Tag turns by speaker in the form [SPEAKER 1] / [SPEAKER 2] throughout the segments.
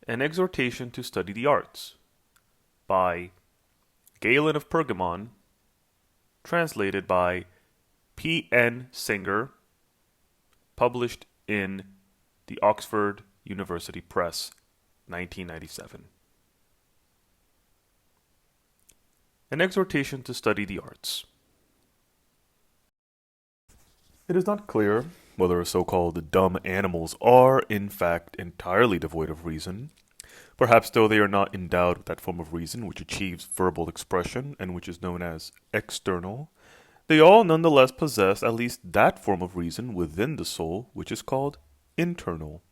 [SPEAKER 1] An Exhortation to Study the Arts by Galen of Pergamon, translated by P.N. Singer, published in the Oxford University Press, 1997. An Exhortation to Study the Arts. It is not clear whether so-called dumb animals are, in fact, entirely devoid of reason. Perhaps, though, they are not endowed with that form of reason which achieves verbal expression and which is known as external, they all nonetheless possess at least that form of reason within the soul which is called internal,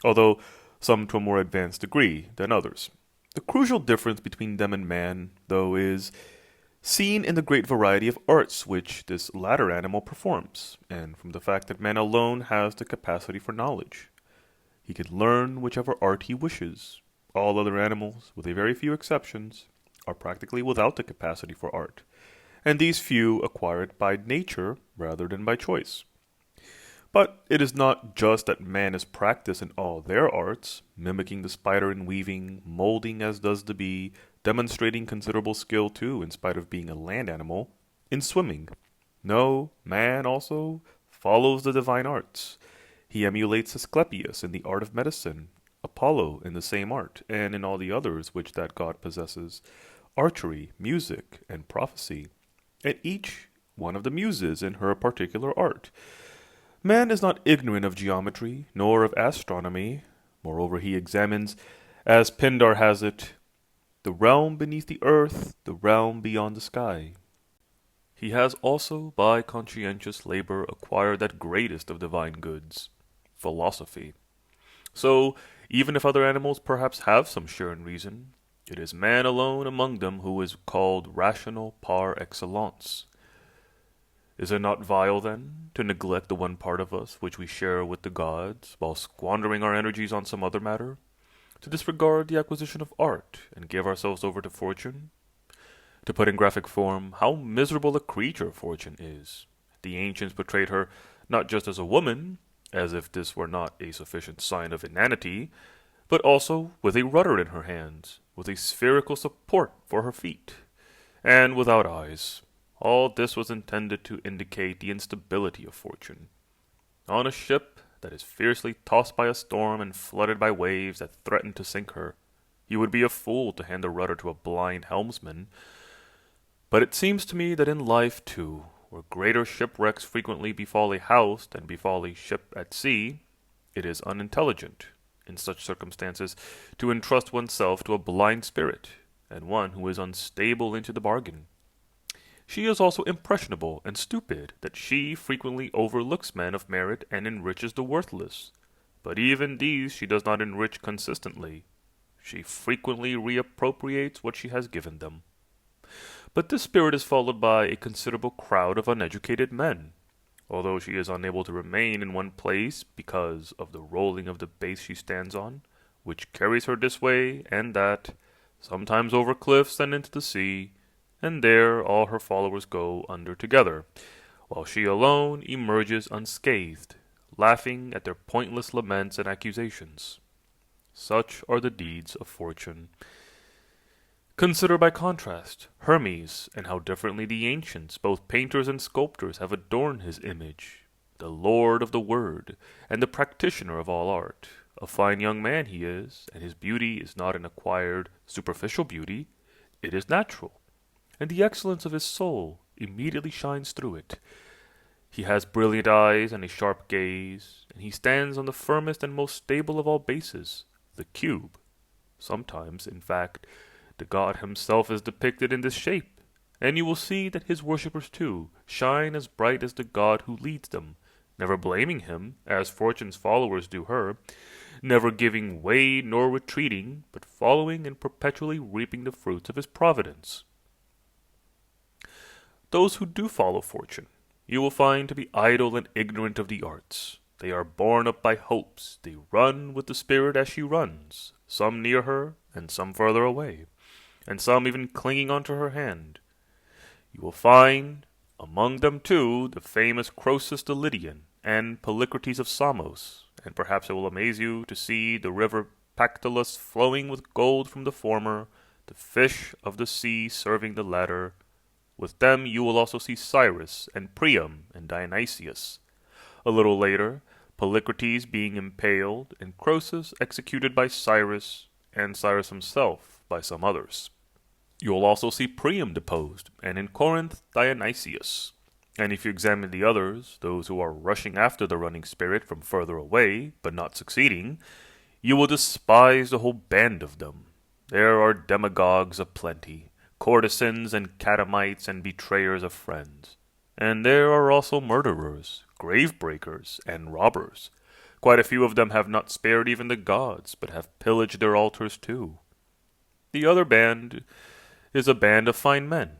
[SPEAKER 1] although some to a more advanced degree than others. The crucial difference between them and man, though, is seen in the great variety of arts which this latter animal performs, and from the fact that man alone has the capacity for knowledge. He can learn whichever art he wishes. All other animals, with a very few exceptions, are practically without the capacity for art, and these few acquire it by nature rather than by choice. But it is not just that man is practiced in all their arts, mimicking the spider in weaving, molding as does the bee, demonstrating considerable skill too, in spite of being a land animal, in swimming. No, man also follows the divine arts. He emulates Asclepius in the art of medicine, Apollo in the same art, and in all the others which that god possesses, archery, music, and prophecy, and each one of the muses in her particular art. Man is not ignorant of geometry, nor of astronomy. Moreover, he examines, as Pindar has it, the realm beneath the earth, the realm beyond the sky. He has also, by conscientious labor, acquired that greatest of divine goods, philosophy. So, even if other animals perhaps have some share in reason, it is man alone among them who is called rational par excellence. Is it not vile, then, to neglect the one part of us which we share with the gods, while squandering our energies on some other matter? To disregard the acquisition of art, and give ourselves over to fortune? To put in graphic form, how miserable a creature fortune is. The ancients portrayed her not just as a woman, as if this were not a sufficient sign of inanity, but also with a rudder in her hands, with a spherical support for her feet, and without eyes. All this was intended to indicate the instability of fortune. On a ship that is fiercely tossed by a storm and flooded by waves that threaten to sink her, you would be a fool to hand the rudder to a blind helmsman. But it seems to me that in life, too, where greater shipwrecks frequently befall a house than befall a ship at sea, it is unintelligent, in such circumstances, to entrust oneself to a blind spirit, and one who is unstable into the bargain. She is also impressionable and stupid, that she frequently overlooks men of merit and enriches the worthless. But even these she does not enrich consistently. She frequently reappropriates what she has given them. But this spirit is followed by a considerable crowd of uneducated men. Although she is unable to remain in one place because of the rolling of the base she stands on, which carries her this way and that, sometimes over cliffs and into the sea, and there all her followers go under together, while she alone emerges unscathed, laughing at their pointless laments and accusations. Such are the deeds of fortune. Consider by contrast Hermes, and how differently the ancients, both painters and sculptors, have adorned his image, the lord of the word, and the practitioner of all art. A fine young man he is, and his beauty is not an acquired, superficial beauty, it is natural, and the excellence of his soul immediately shines through it. He has brilliant eyes and a sharp gaze, and he stands on the firmest and most stable of all bases, the cube. Sometimes, in fact, the god himself is depicted in this shape, and you will see that his worshippers, too, shine as bright as the god who leads them, never blaming him, as fortune's followers do her, never giving way nor retreating, but following and perpetually reaping the fruits of his providence. Those who do follow fortune, you will find to be idle and ignorant of the arts. They are borne up by hopes. They run with the spirit as she runs, some near her, and some further away, and some even clinging onto her hand. You will find among them, too, the famous Croesus the Lydian, and Polycrates of Samos, and perhaps it will amaze you to see the river Pactolus flowing with gold from the former, the fish of the sea serving the latter. With them you will also see Cyrus, and Priam, and Dionysius. A little later, Polycrates being impaled, and Croesus executed by Cyrus, and Cyrus himself by some others. You will also see Priam deposed, and in Corinth Dionysius. And if you examine the others, those who are rushing after the running spirit from further away, but not succeeding, you will despise the whole band of them. There are demagogues aplenty, courtesans and catamites and betrayers of friends. And there are also murderers, grave-breakers, and robbers. Quite a few of them have not spared even the gods, but have pillaged their altars too. The other band is a band of fine men,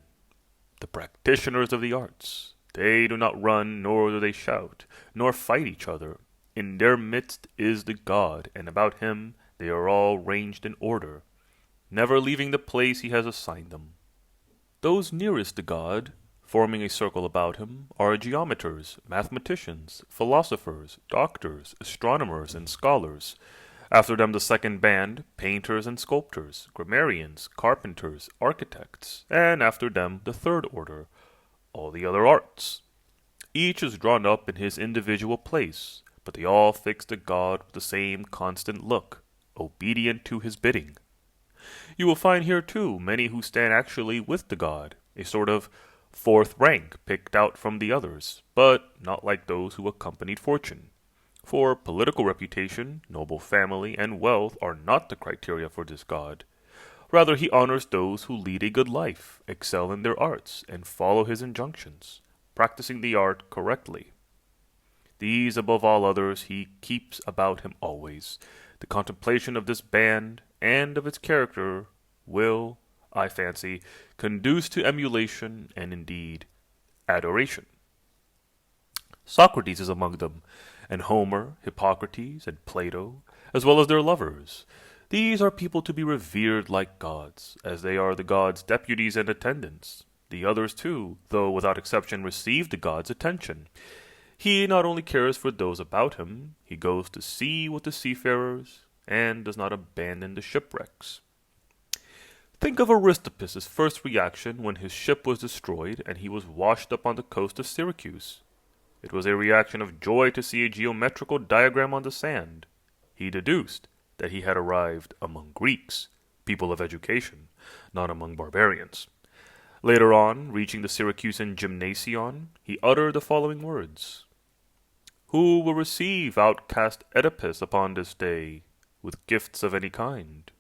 [SPEAKER 1] the practitioners of the arts. They do not run, nor do they shout, nor fight each other. In their midst is the god, and about him they are all ranged in order, never leaving the place he has assigned them. Those nearest the god, forming a circle about him, are geometers, mathematicians, philosophers, doctors, astronomers, and scholars. After them the second band, painters and sculptors, grammarians, carpenters, architects, and after them the third order, all the other arts. Each is drawn up in his individual place, but they all fix the god with the same constant look, obedient to his bidding. You will find here, too, many who stand actually with the god, a sort of fourth rank picked out from the others, but not like those who accompanied fortune. For political reputation, noble family, and wealth are not the criteria for this god. Rather, he honors those who lead a good life, excel in their arts, and follow his injunctions, practicing the art correctly. These, above all others, he keeps about him always. The contemplation of this band and of its character will, I fancy, conduce to emulation and, indeed, adoration. Socrates is among them, and Homer, Hippocrates, and Plato, as well as their lovers. These are people to be revered like gods, as they are the gods' deputies and attendants. The others, too, though without exception, receive the god's attention. He not only cares for those about him, he goes to sea with the seafarers, and does not abandon the shipwrecks. Think of Aristippus' first reaction when his ship was destroyed and he was washed up on the coast of Syracuse. It was a reaction of joy to see a geometrical diagram on the sand. He deduced that he had arrived among Greeks, people of education, not among barbarians. Later on, reaching the Syracusan gymnasion, he uttered the following words: "Who will receive outcast Oedipus upon this day, with gifts of any kind?"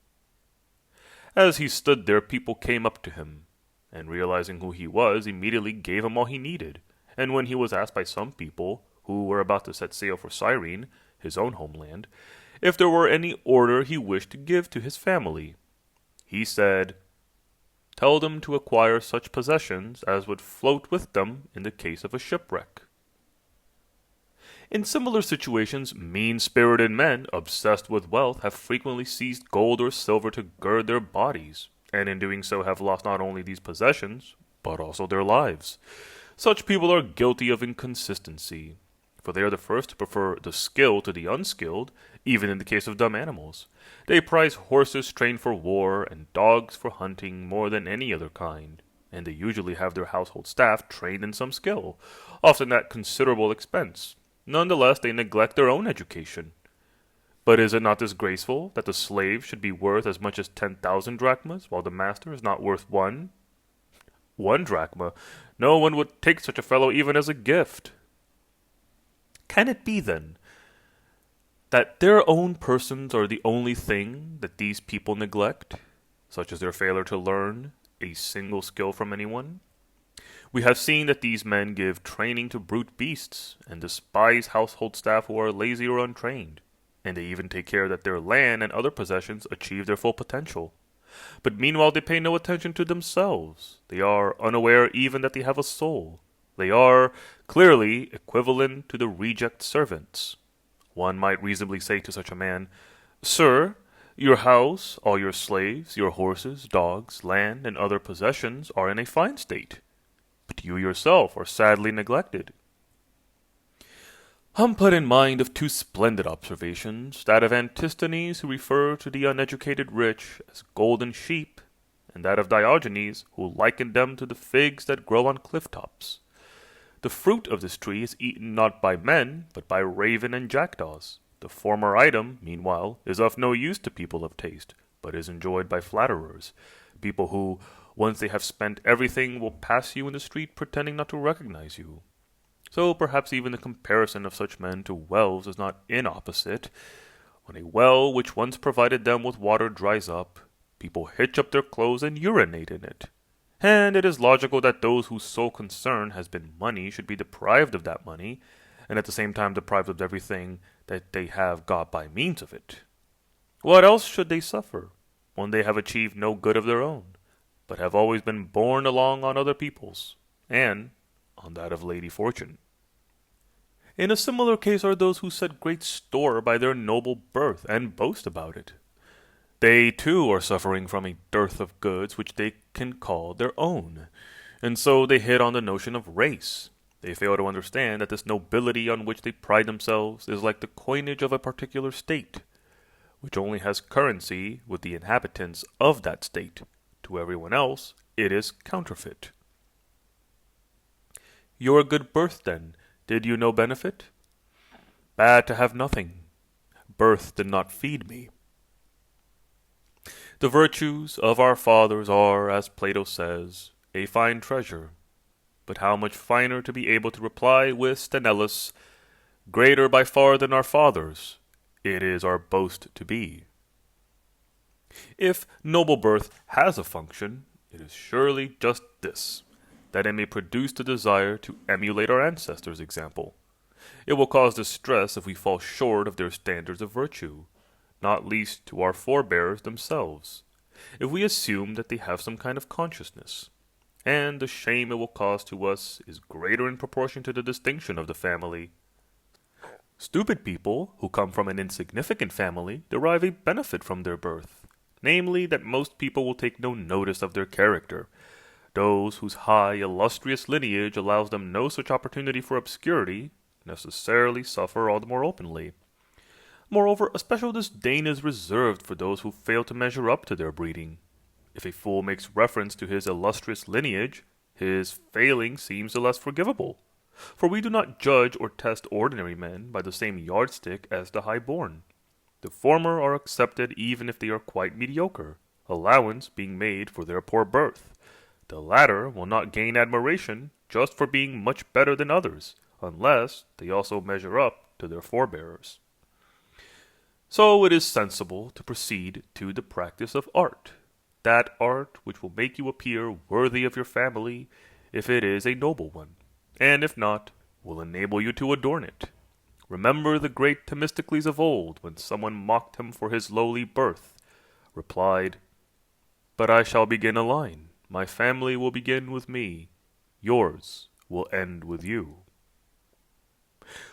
[SPEAKER 1] As he stood there, people came up to him, and realizing who he was, immediately gave him all he needed. And when he was asked by some people, who were about to set sail for Cyrene, his own homeland, if there were any order he wished to give to his family, he said, "Tell them to acquire such possessions as would float with them in the case of a shipwreck." In similar situations, mean-spirited men, obsessed with wealth, have frequently seized gold or silver to gird their bodies, and in doing so have lost not only these possessions, but also their lives. Such people are guilty of inconsistency, for they are the first to prefer the skilled to the unskilled, even in the case of dumb animals. They prize horses trained for war and dogs for hunting more than any other kind, and they usually have their household staff trained in some skill, often at considerable expense. Nonetheless, they neglect their own education. But is it not disgraceful that the slave should be worth as much as 10,000 drachmas, while the master is not worth one? 1 drachma. No one would take such a fellow even as a gift. Can it be, then, that their own persons are the only thing that these people neglect, such as their failure to learn a single skill from anyone? We have seen that these men give training to brute beasts, and despise household staff who are lazy or untrained, and they even take care that their land and other possessions achieve their full potential. But meanwhile they pay no attention to themselves. They are unaware even that they have a soul. They are, clearly, equivalent to the reject servants. One might reasonably say to such a man, "Sir, your house, all your slaves, your horses, dogs, land, and other possessions are in a fine state, but you yourself are sadly neglected." I'm put in mind of two splendid observations, that of Antisthenes, who referred to the uneducated rich as golden sheep, and that of Diogenes, who likened them to the figs that grow on cliff tops. The fruit of this tree is eaten not by men, but by raven and jackdaws. The former item, meanwhile, is of no use to people of taste, but is enjoyed by flatterers, people who, once they have spent everything, will pass you in the street pretending not to recognize you. So perhaps even the comparison of such men to wells is not inopposite. When a well which once provided them with water dries up, people hitch up their clothes and urinate in it. And it is logical that those whose sole concern has been money should be deprived of that money, and at the same time deprived of everything that they have got by means of it. What else should they suffer, when they have achieved no good of their own, but have always been borne along on other people's, and on that of Lady Fortune? In a similar case are those who set great store by their noble birth, and boast about it. They, too, are suffering from a dearth of goods which they can call their own, and so they hit on the notion of race. They fail to understand that this nobility on which they pride themselves is like the coinage of a particular state, which only has currency with the inhabitants of that state. To everyone else, it is counterfeit. Your good birth, then, did you no benefit? Bad to have nothing. Birth did not feed me. The virtues of our fathers are, as Plato says, a fine treasure, but how much finer to be able to reply with Sthenelus, greater by far than our fathers, it is our boast to be. If noble birth has a function, it is surely just this, that it may produce the desire to emulate our ancestors' example. It will cause distress if we fall short of their standards of virtue, not least to our forebears themselves, if we assume that they have some kind of consciousness, and the shame it will cause to us is greater in proportion to the distinction of the family. Stupid people, who come from an insignificant family, derive a benefit from their birth, namely that most people will take no notice of their character. Those whose high, illustrious lineage allows them no such opportunity for obscurity necessarily suffer all the more openly. Moreover, a special disdain is reserved for those who fail to measure up to their breeding. If a fool makes reference to his illustrious lineage, his failing seems the less forgivable. For we do not judge or test ordinary men by the same yardstick as the high-born. The former are accepted even if they are quite mediocre, allowance being made for their poor birth. The latter will not gain admiration just for being much better than others, unless they also measure up to their forebears. So it is sensible to proceed to the practice of art, that art which will make you appear worthy of your family if it is a noble one, and if not, will enable you to adorn it. Remember the great Themistocles of old, when someone mocked him for his lowly birth, replied, "But I shall begin a line. My family will begin with me. Yours will end with you."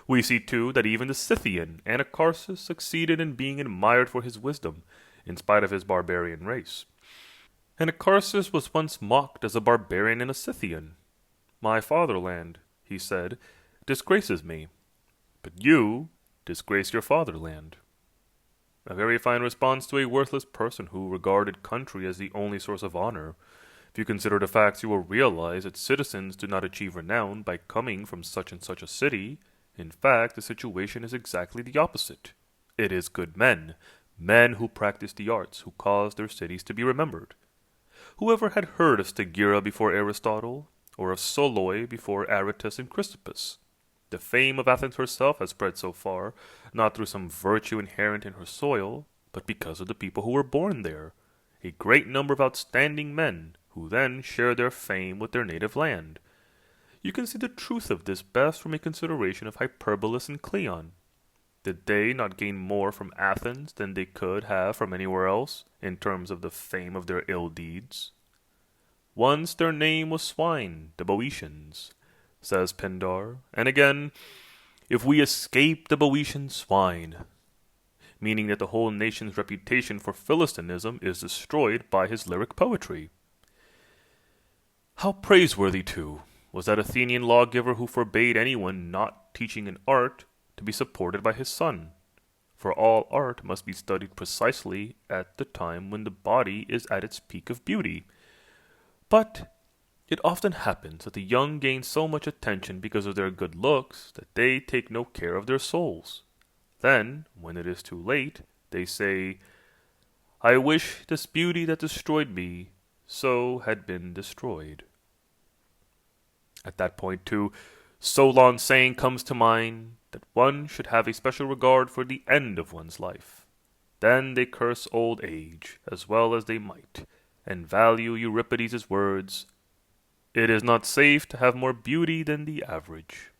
[SPEAKER 1] We see, too, that even the Scythian Anacharsis succeeded in being admired for his wisdom, in spite of his barbarian race. Anacharsis was once mocked as a barbarian and a Scythian. "My fatherland," he said, "disgraces me, but you disgrace your fatherland." A very fine response to a worthless person who regarded country as the only source of honor. If you consider the facts, you will realize that citizens do not achieve renown by coming from such and such a city. In fact, the situation is exactly the opposite. It is good men, men who practice the arts, who cause their cities to be remembered. Whoever had heard of Stagira before Aristotle, or of Soloi before Aratus and Chrysippus? The fame of Athens herself has spread so far, not through some virtue inherent in her soil, but because of the people who were born there, a great number of outstanding men, who then share their fame with their native land. You can see the truth of this best from a consideration of Hyperbolus and Cleon. Did they not gain more from Athens than they could have from anywhere else, in terms of the fame of their ill deeds? Once their name was swine, the Boeotians, says Pindar, and again, if we escape the Boeotian swine, meaning that the whole nation's reputation for Philistinism is destroyed by his lyric poetry. How praiseworthy, too, was that Athenian lawgiver who forbade anyone not teaching an art to be supported by his son, for all art must be studied precisely at the time when the body is at its peak of beauty. But it often happens that the young gain so much attention because of their good looks that they take no care of their souls. Then, when it is too late, they say, "I wish this beauty that destroyed me so had been destroyed." At that point, too, Solon's saying comes to mind that one should have a special regard for the end of one's life. Then they curse old age, as well as they might, and value Euripides' words, "It is not safe to have more beauty than the average."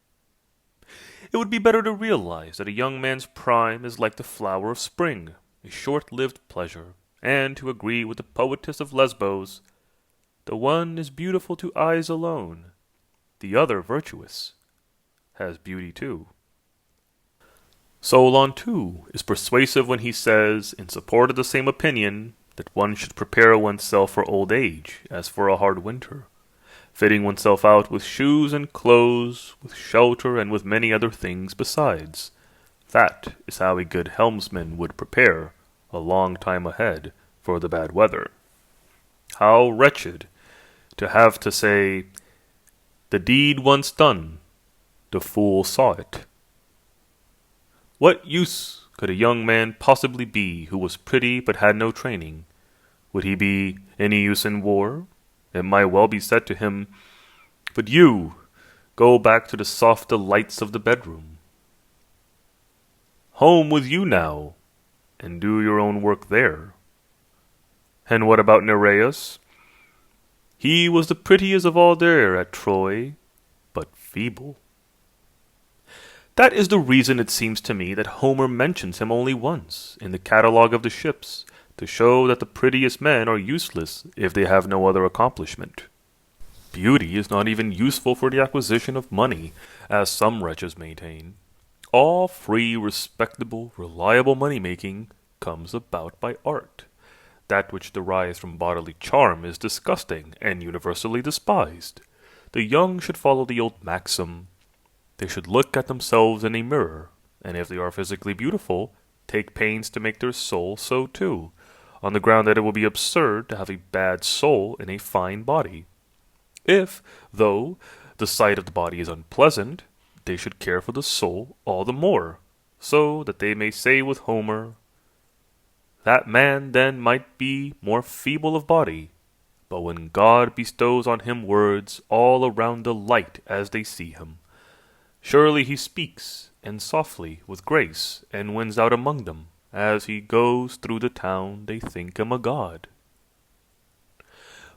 [SPEAKER 1] It would be better to realize that a young man's prime is like the flower of spring, a short-lived pleasure, and to agree with the poetess of Lesbos, "The one is beautiful to eyes alone, the other virtuous, has beauty too." Solon, too, is persuasive when he says, in support of the same opinion, that one should prepare oneself for old age, as for a hard winter, fitting oneself out with shoes and clothes, with shelter, and with many other things besides. That is how a good helmsman would prepare, a long time ahead, for the bad weather. How wretched to have to say, "The deed once done, the fool saw it." What use could a young man possibly be who was pretty but had no training? Would he be any use in war? It might well be said to him, "But you, go back to the soft delights of the bedroom. Home with you now, and do your own work there." And what about Nereus? He was the prettiest of all there at Troy, but feeble. That is the reason, it seems to me, that Homer mentions him only once in the catalogue of the ships, to show that the prettiest men are useless if they have no other accomplishment. Beauty is not even useful for the acquisition of money, as some wretches maintain. All free, respectable, reliable money-making comes about by art. That which derives from bodily charm is disgusting and universally despised. The young should follow the old maxim, they should look at themselves in a mirror, and if they are physically beautiful, take pains to make their soul so too, on the ground that it will be absurd to have a bad soul in a fine body. If, though, the sight of the body is unpleasant, they should care for the soul all the more, so that they may say with Homer, "That man then might be more feeble of body, but when God bestows on him words, all around delight as they see him. Surely he speaks, and softly, with grace, and wins out among them. As he goes through the town, they think him a god."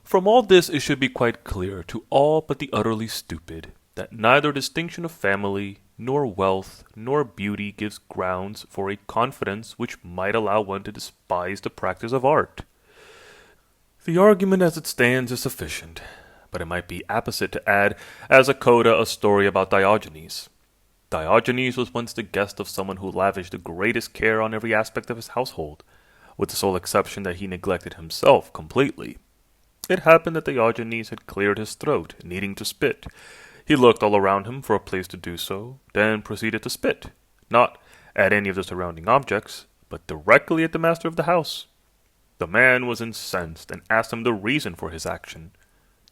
[SPEAKER 1] From all this it should be quite clear to all but the utterly stupid that neither distinction of family, nor wealth, nor beauty gives grounds for a confidence which might allow one to despise the practice of art. The argument as it stands is sufficient, but it might be apposite to add as a coda a story about Diogenes. Diogenes was once the guest of someone who lavished the greatest care on every aspect of his household, with the sole exception that he neglected himself completely. It happened that Diogenes had cleared his throat, needing to spit. He looked all around him for a place to do so, then proceeded to spit, not at any of the surrounding objects, but directly at the master of the house. The man was incensed and asked him the reason for his action.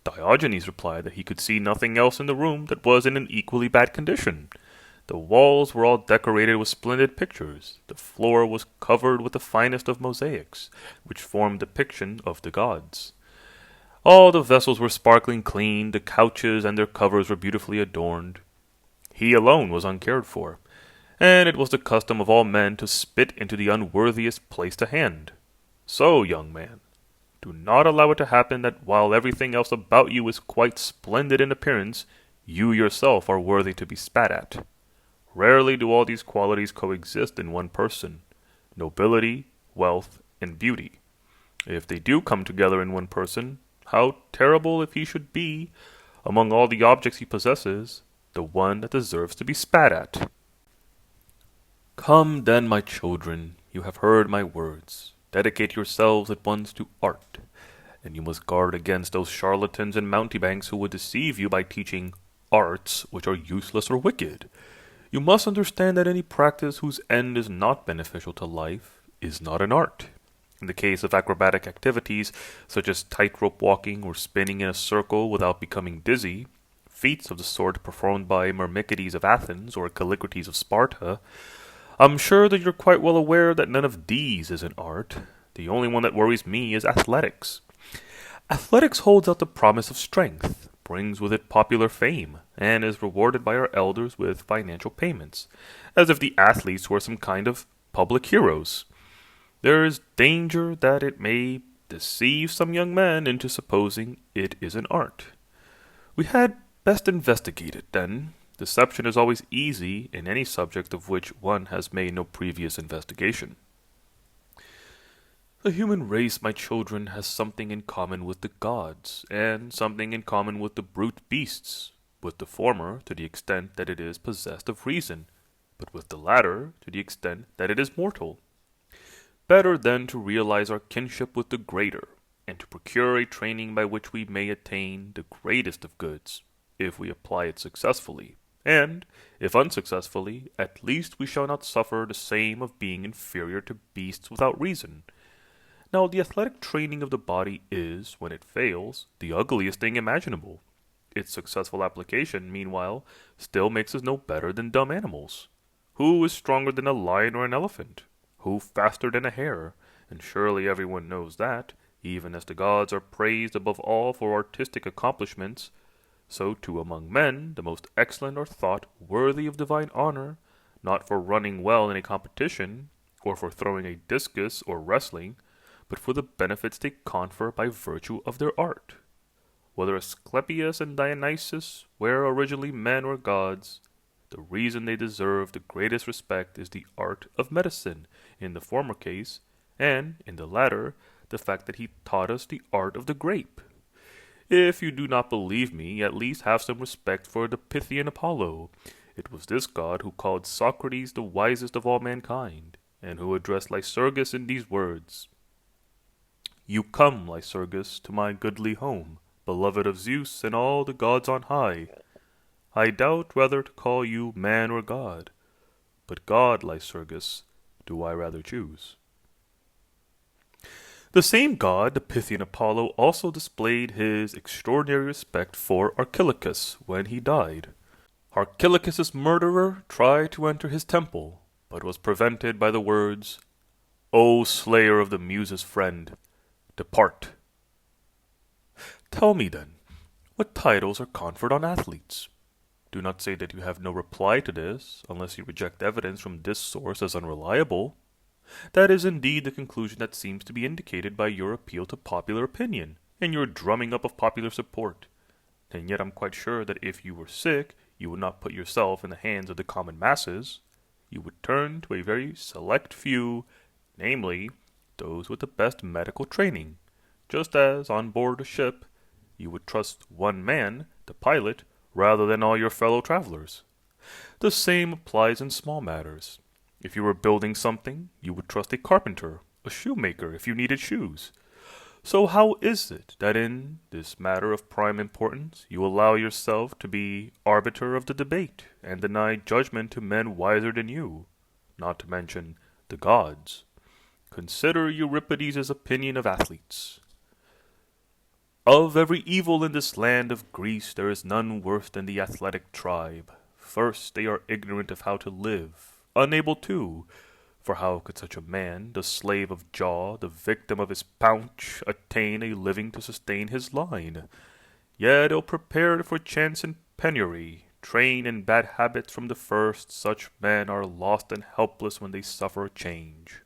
[SPEAKER 1] Diogenes replied that he could see nothing else in the room that was in an equally bad condition. The walls were all decorated with splendid pictures. The floor was covered with the finest of mosaics, which formed depiction of the gods. All the vessels were sparkling clean, the couches and their covers were beautifully adorned. He alone was uncared for, and it was the custom of all men to spit into the unworthiest place to hand. So, young man, do not allow it to happen that while everything else about you is quite splendid in appearance, you yourself are worthy to be spat at. Rarely do all these qualities coexist in one person, nobility, wealth, and beauty. If they do come together in one person, how terrible if he should be, among all the objects he possesses, the one that deserves to be spat at. Come then, my children, you have heard my words. Dedicate yourselves at once to art, and you must guard against those charlatans and mountebanks who would deceive you by teaching arts which are useless or wicked. You must understand that any practice whose end is not beneficial to life is not an art. In the case of acrobatic activities, such as tightrope walking or spinning in a circle without becoming dizzy, feats of the sort performed by Myrmecides of Athens or Callicrates of Sparta, I'm sure that you're quite well aware that none of these is an art. The only one that worries me is athletics. Athletics holds out the promise of strength, brings with it popular fame, and is rewarded by our elders with financial payments, as if the athletes were some kind of public heroes. There is danger that it may deceive some young men into supposing it is an art. We had best investigate it, then. Deception is always easy in any subject of which one has made no previous investigation. The human race, my children, has something in common with the gods, and something in common with the brute beasts, with the former to the extent that it is possessed of reason, but with the latter to the extent that it is mortal. Better then to realize our kinship with the greater, and to procure a training by which we may attain the greatest of goods, if we apply it successfully, and, if unsuccessfully, at least we shall not suffer the same of being inferior to beasts without reason. Now, the athletic training of the body is, when it fails, the ugliest thing imaginable. Its successful application, meanwhile, still makes us no better than dumb animals. Who is stronger than a lion or an elephant? Who faster than a hare? And surely everyone knows that, even as the gods are praised above all for artistic accomplishments, so too among men the most excellent are thought worthy of divine honor, not for running well in a competition, or for throwing a discus or wrestling, but for the benefits they confer by virtue of their art. Whether Asclepius and Dionysus were originally men or gods, the reason they deserve the greatest respect is the art of medicine, in the former case, and, in the latter, the fact that he taught us the art of the grape. If you do not believe me, at least have some respect for the Pythian Apollo. It was this god who called Socrates the wisest of all mankind, and who addressed Lycurgus in these words: "You come, Lycurgus, to my goodly home, beloved of Zeus and all the gods on high. I doubt whether to call you man or god, but God, Lycurgus, do I rather choose." The same god, the Pythian Apollo, also displayed his extraordinary respect for Archilochus when he died. Archilochus's murderer tried to enter his temple, but was prevented by the words, "O slayer of the Muses' friend, depart." Tell me, then, what titles are conferred on athletes? Do not say that you have no reply to this, unless you reject evidence from this source as unreliable. That is indeed the conclusion that seems to be indicated by your appeal to popular opinion, and your drumming up of popular support. And yet I'm quite sure that if you were sick, you would not put yourself in the hands of the common masses. You would turn to a very select few, namely, those with the best medical training, just as, on board a ship, you would trust one man, the pilot, rather than all your fellow travelers. The same applies in small matters. If you were building something, you would trust a carpenter, a shoemaker, if you needed shoes. So how is it that in this matter of prime importance you allow yourself to be arbiter of the debate, and deny judgment to men wiser than you, not to mention the gods? Consider Euripides' opinion of athletes. "Of every evil in this land of Greece there is none worse than the athletic tribe. First, they are ignorant of how to live, unable to, for how could such a man, the slave of jaw, the victim of his paunch, attain a living to sustain his line? Yet ill-prepared for chance and penury, trained in bad habits from the first, such men are lost and helpless when they suffer a change."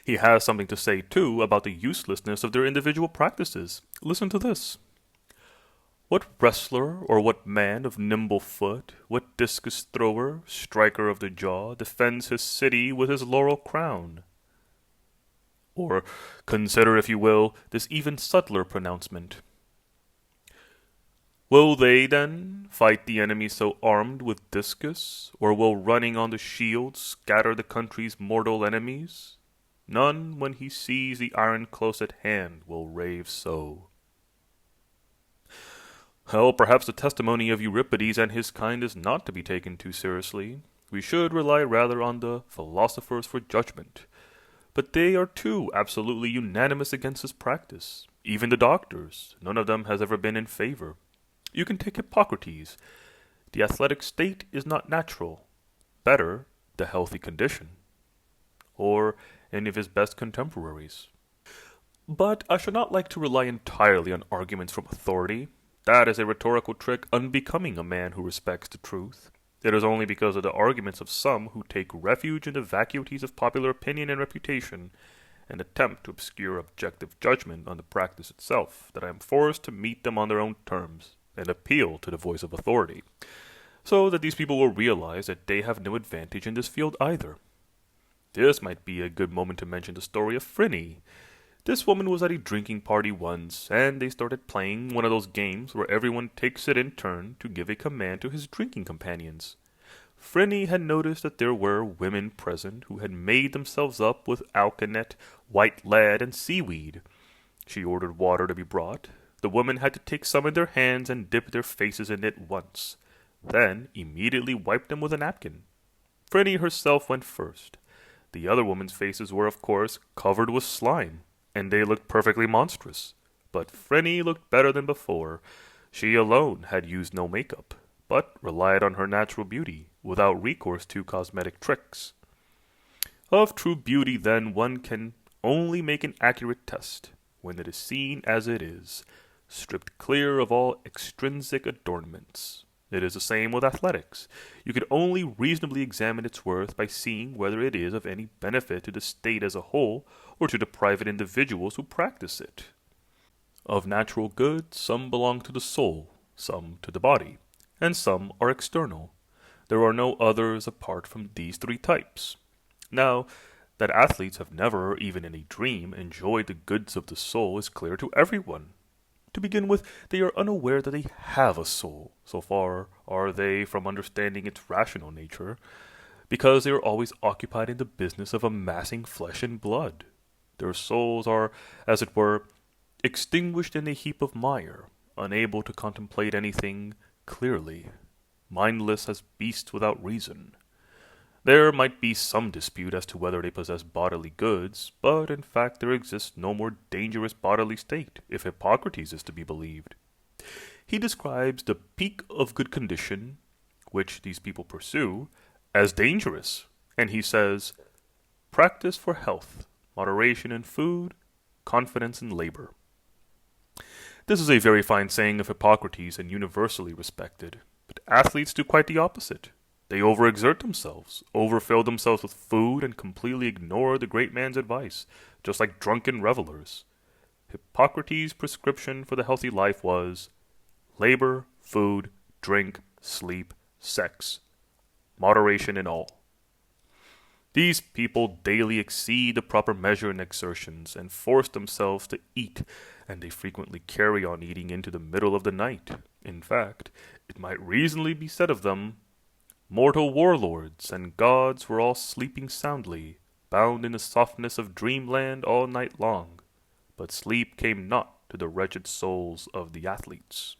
[SPEAKER 1] He has something to say, too, about the uselessness of their individual practices. Listen to this. "What wrestler or what man of nimble foot, what discus thrower, striker of the jaw, defends his city with his laurel crown?" Or consider, if you will, this even subtler pronouncement. "Will they, then, fight the enemy so armed with discus, or will running on the shield scatter the country's mortal enemies? None, when he sees the iron close at hand, will rave so." Well, perhaps the testimony of Euripides and his kind is not to be taken too seriously. We should rely rather on the philosophers for judgment. But they are too absolutely unanimous against this practice. Even the doctors, none of them has ever been in favor. You can take Hippocrates. The athletic state is not natural. Better, the healthy condition. Or any of his best contemporaries. But I should not like to rely entirely on arguments from authority. That is a rhetorical trick unbecoming a man who respects the truth. It is only because of the arguments of some who take refuge in the vacuities of popular opinion and reputation, and attempt to obscure objective judgment on the practice itself, that I am forced to meet them on their own terms, and appeal to the voice of authority, so that these people will realize that they have no advantage in this field either. This might be a good moment to mention the story of Phryne. This woman was at a drinking party once, and they started playing one of those games where everyone takes it in turn to give a command to his drinking companions. Phryne had noticed that there were women present who had made themselves up with alkanet, white lead, and seaweed. She ordered water to be brought. The women had to take some in their hands and dip their faces in it once, then immediately wipe them with a napkin. Phryne herself went first. The other women's faces were, of course, covered with slime, and they looked perfectly monstrous. But Phryne looked better than before. She alone had used no makeup, but relied on her natural beauty, without recourse to cosmetic tricks. Of true beauty, then, one can only make an accurate test when it is seen as it is, stripped clear of all extrinsic adornments. It is the same with athletics. You can only reasonably examine its worth by seeing whether it is of any benefit to the state as a whole, or to the private individuals who practice it. Of natural goods, some belong to the soul, some to the body, and some are external. There are no others apart from these three types. Now, that athletes have never, even in a dream, enjoyed the goods of the soul is clear to everyone. To begin with, they are unaware that they have a soul, so far are they from understanding its rational nature, because they are always occupied in the business of amassing flesh and blood. Their souls are, as it were, extinguished in a heap of mire, unable to contemplate anything clearly, mindless as beasts without reason. There might be some dispute as to whether they possess bodily goods, but in fact there exists no more dangerous bodily state, if Hippocrates is to be believed. He describes the peak of good condition, which these people pursue, as dangerous, and he says, "Practice for health, moderation in food, confidence in labor." This is a very fine saying of Hippocrates and universally respected, but athletes do quite the opposite. They overexert themselves, overfill themselves with food, and completely ignore the great man's advice, just like drunken revelers. Hippocrates' prescription for the healthy life was labor, food, drink, sleep, sex, moderation in all. These people daily exceed the proper measure in exertions, and force themselves to eat, and they frequently carry on eating into the middle of the night. In fact, it might reasonably be said of them, mortal warlords and gods were all sleeping soundly, bound in the softness of dreamland all night long, but sleep came not to the wretched souls of the athletes.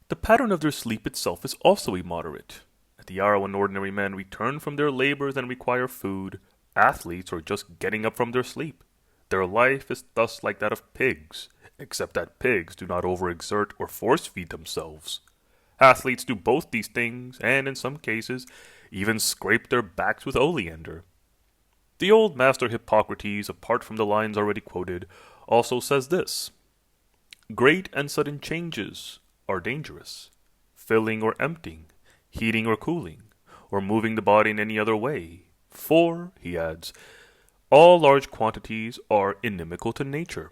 [SPEAKER 1] The pattern of their sleep itself is also immoderate. At the hour when ordinary men return from their labors and require food, athletes are just getting up from their sleep. Their life is thus like that of pigs, except that pigs do not overexert or force-feed themselves. Athletes do both these things, and in some cases, even scrape their backs with oleander. The old master Hippocrates, apart from the lines already quoted, also says this: "Great and sudden changes are dangerous. Filling or emptying, heating or cooling, or moving the body in any other way. For," he adds, "all large quantities are inimical to nature."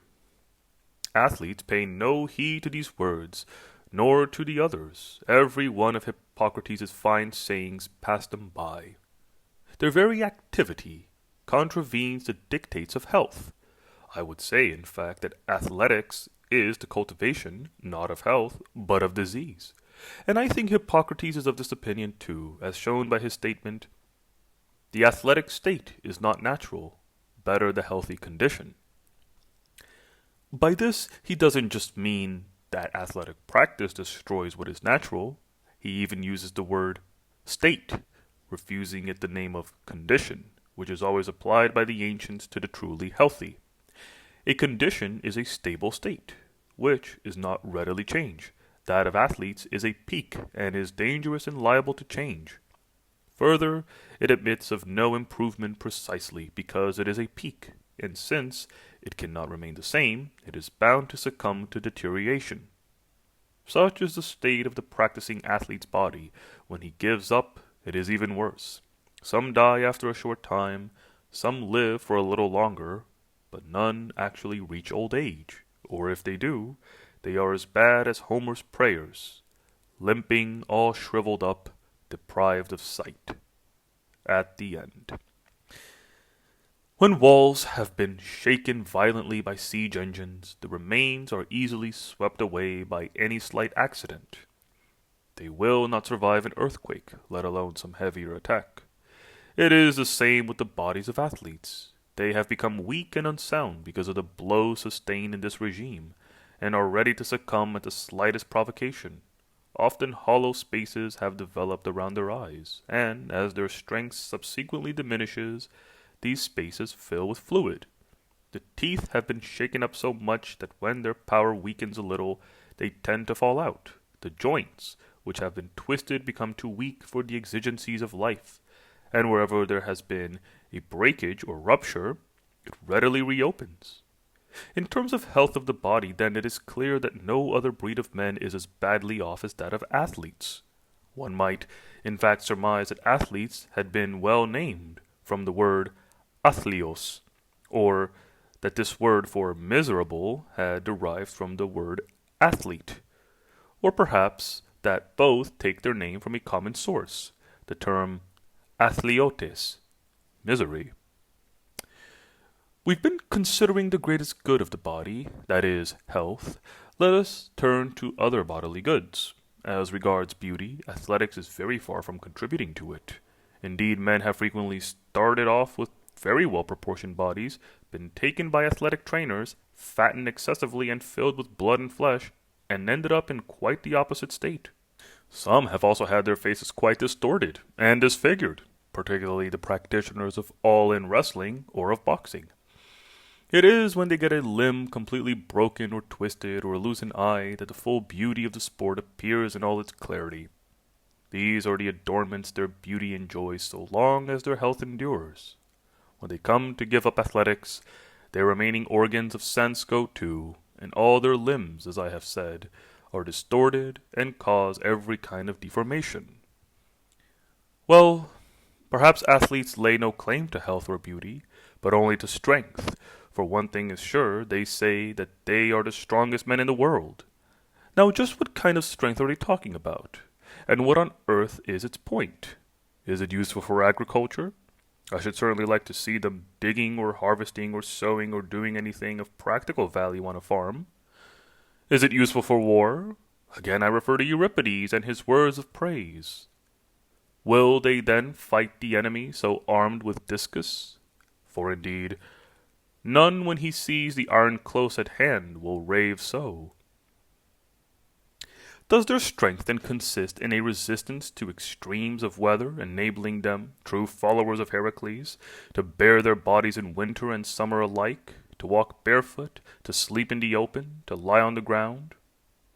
[SPEAKER 1] Athletes pay no heed to these words, nor to the others. Every one of Hippocrates' fine sayings passed them by. Their very activity contravenes the dictates of health. I would say, in fact, that athletics is the cultivation, not of health, but of disease. And I think Hippocrates is of this opinion too, as shown by his statement, "The athletic state is not natural, better the healthy condition." By this he doesn't just mean that athletic practice destroys what is natural, he even uses the word state, refusing it the name of condition, which is always applied by the ancients to the truly healthy. A condition is a stable state, which is not readily changed. That of athletes is a peak and is dangerous and liable to change. Further, it admits of no improvement precisely because it is a peak, and since it cannot remain the same, it is bound to succumb to deterioration. Such is the state of the practicing athlete's body. When he gives up, it is even worse. Some die after a short time, some live for a little longer, but none actually reach old age, or if they do, they are as bad as Homer's prayers, limping, all shriveled up, deprived of sight. At the end. When walls have been shaken violently by siege engines, the remains are easily swept away by any slight accident. They will not survive an earthquake, let alone some heavier attack. It is the same with the bodies of athletes. They have become weak and unsound because of the blows sustained in this regime, and are ready to succumb at the slightest provocation. Often hollow spaces have developed around their eyes, and as their strength subsequently diminishes, these spaces fill with fluid. The teeth have been shaken up so much that when their power weakens a little, they tend to fall out. The joints, which have been twisted, become too weak for the exigencies of life, and wherever there has been a breakage or rupture, it readily reopens. In terms of health of the body, then, it is clear that no other breed of men is as badly off as that of athletes. One might, in fact, surmise that athletes had been well named from the word athlios, or that this word for miserable had derived from the word athlete, or perhaps that both take their name from a common source, the term athliotes, misery. We've been considering the greatest good of the body, that is, health. Let us turn to other bodily goods. As regards beauty, athletics is very far from contributing to it. Indeed, men have frequently started off with very well-proportioned bodies, been taken by athletic trainers, fattened excessively and filled with blood and flesh, and ended up in quite the opposite state. Some have also had their faces quite distorted and disfigured, particularly the practitioners of all-in wrestling or of boxing. It is when they get a limb completely broken or twisted or lose an eye that the full beauty of the sport appears in all its clarity. These are the adornments their beauty enjoys so long as their health endures. When they come to give up athletics, their remaining organs of sense go too, and all their limbs, as I have said, are distorted and cause every kind of deformation. Well, perhaps athletes lay no claim to health or beauty, but only to strength. For one thing is sure, they say that they are the strongest men in the world. Now, just what kind of strength are they talking about? And what on earth is its point? Is it useful for agriculture? I should certainly like to see them digging or harvesting or sowing or doing anything of practical value on a farm. Is it useful for war? Again, I refer to Euripides and his words of praise. Will they then fight the enemy so armed with discus? For indeed, none when he sees the iron close at hand will rave so. Does their strength then consist in a resistance to extremes of weather, enabling them, true followers of Heracles, to bear their bodies in winter and summer alike, to walk barefoot, to sleep in the open, to lie on the ground?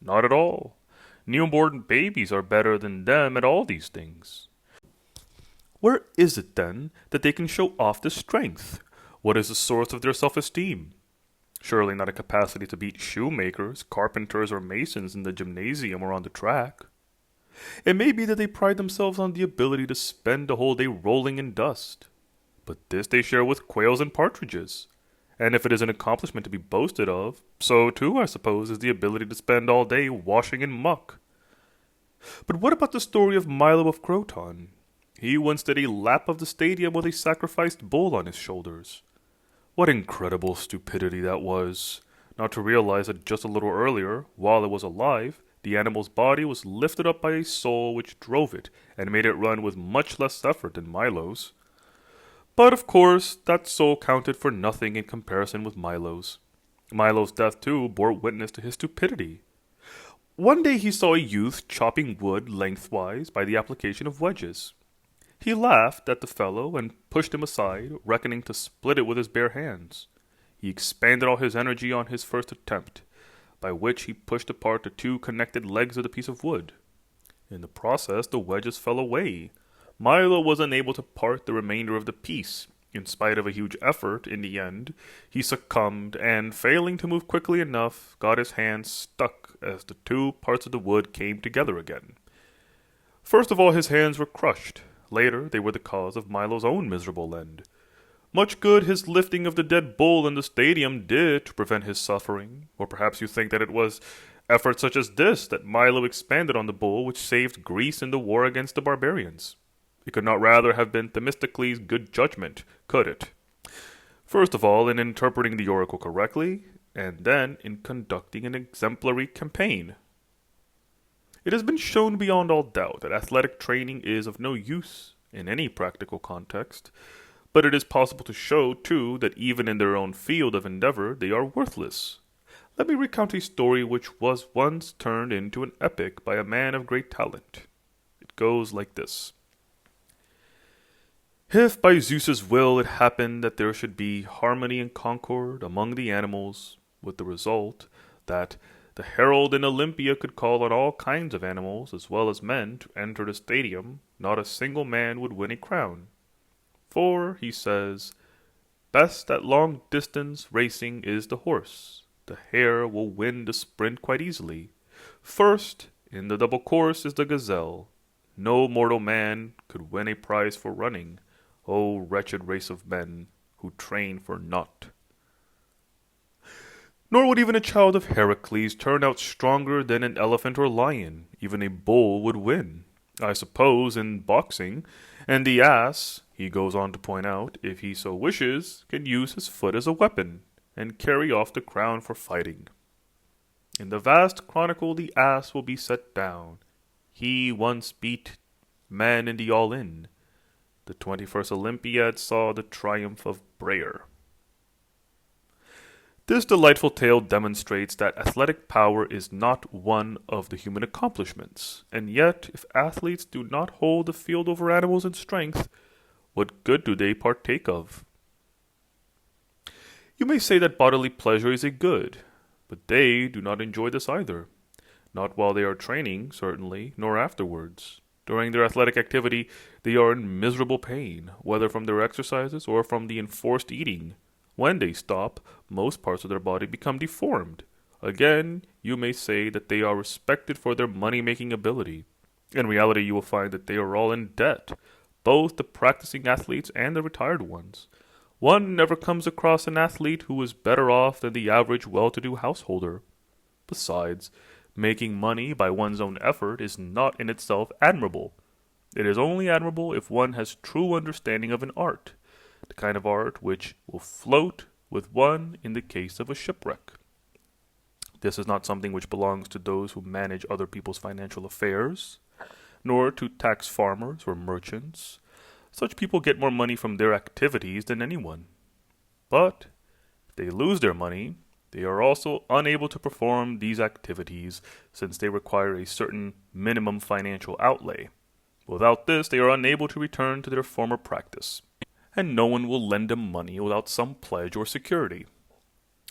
[SPEAKER 1] Not at all. Newborn babies are better than them at all these things. Where is it, then, that they can show off this strength? What is the source of their self-esteem? Surely not a capacity to beat shoemakers, carpenters, or masons in the gymnasium or on the track. It may be that they pride themselves on the ability to spend the whole day rolling in dust. But this they share with quails and partridges. And if it is an accomplishment to be boasted of, so too, I suppose, is the ability to spend all day washing in muck. But what about the story of Milo of Croton? He once did a lap of the stadium with a sacrificed bull on his shoulders. What incredible stupidity that was, not to realize that just a little earlier, while it was alive, the animal's body was lifted up by a soul which drove it and made it run with much less effort than Milo's. But of course, that soul counted for nothing in comparison with Milo's. Milo's death, too, bore witness to his stupidity. One day he saw a youth chopping wood lengthwise by the application of wedges. He laughed at the fellow and pushed him aside, reckoning to split it with his bare hands. He expended all his energy on his first attempt, by which he pushed apart the two connected legs of the piece of wood. In the process, the wedges fell away. Milo was unable to part the remainder of the piece. In spite of a huge effort, in the end, he succumbed and, failing to move quickly enough, got his hands stuck as the two parts of the wood came together again. First of all, his hands were crushed. Later, they were the cause of Milo's own miserable end. Much good his lifting of the dead bull in the stadium did to prevent his suffering. Or perhaps you think that it was efforts such as this that Milo expended on the bull which saved Greece in the war against the barbarians. It could not rather have been Themistocles' good judgment, could it? First of all, in interpreting the oracle correctly, and then in conducting an exemplary campaign. It has been shown beyond all doubt that athletic training is of no use in any practical context, but it is possible to show, too, that even in their own field of endeavor they are worthless. Let me recount a story which was once turned into an epic by a man of great talent. It goes like this. If by Zeus's will it happened that there should be harmony and concord among the animals, with the result that the herald in Olympia could call on all kinds of animals as well as men to enter the stadium, not a single man would win a crown. For, he says, best at long distance racing is the horse. The hare will win the sprint quite easily. First, in the double course is the gazelle. No mortal man could win a prize for running. O wretched race of men who train for naught. Nor would even a child of Heracles turn out stronger than an elephant or lion. Even a bull would win, I suppose, in boxing. And the ass, he goes on to point out, if he so wishes, can use his foot as a weapon, and carry off the crown for fighting. In the vast chronicle the ass will be set down. He once beat men in the all-in. The 21st Olympiad saw the triumph of Breyer. This delightful tale demonstrates that athletic power is not one of the human accomplishments, and yet, if athletes do not hold the field over animals in strength, what good do they partake of? You may say that bodily pleasure is a good, but they do not enjoy this either. Not while they are training, certainly, nor afterwards. During their athletic activity, they are in miserable pain, whether from their exercises or from the enforced eating. When they stop, most parts of their body become deformed. Again, you may say that they are respected for their money-making ability. In reality, you will find that they are all in debt, both the practicing athletes and the retired ones. One never comes across an athlete who is better off than the average well-to-do householder. Besides, making money by one's own effort is not in itself admirable. It is only admirable if one has true understanding of an art, the kind of art which will float with one in the case of a shipwreck. This is not something which belongs to those who manage other people's financial affairs, nor to tax farmers or merchants. Such people get more money from their activities than anyone. But if they lose their money, they are also unable to perform these activities since they require a certain minimum financial outlay. Without this, they are unable to return to their former practice, and no one will lend them money without some pledge or security.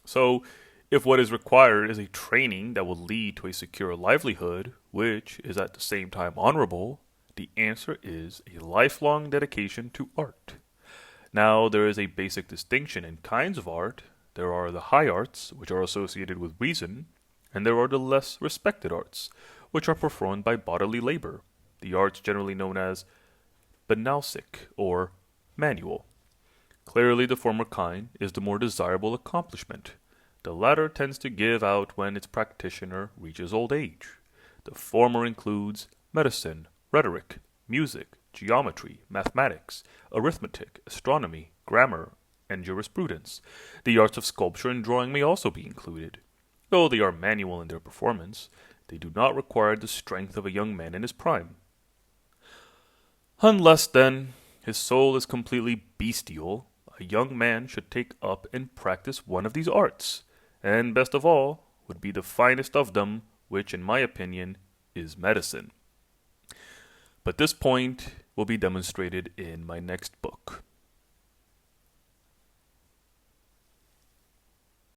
[SPEAKER 1] So, if what is required is a training that will lead to a secure livelihood, which is at the same time honorable, the answer is a lifelong dedication to art. Now, there is a basic distinction in kinds of art. There are the high arts, which are associated with reason, and there are the less respected arts, which are performed by bodily labor, the arts generally known as banalsic or manual. Clearly, the former kind is the more desirable accomplishment. The latter tends to give out when its practitioner reaches old age. The former includes medicine, rhetoric, music, geometry, mathematics, arithmetic, astronomy, grammar, and jurisprudence. The arts of sculpture and drawing may also be included. Though they are manual in their performance, they do not require the strength of a young man in his prime. Unless, then, his soul is completely bestial, a young man should take up and practice one of these arts, and best of all, would be the finest of them, which, in my opinion, is medicine. But this point will be demonstrated in my next book.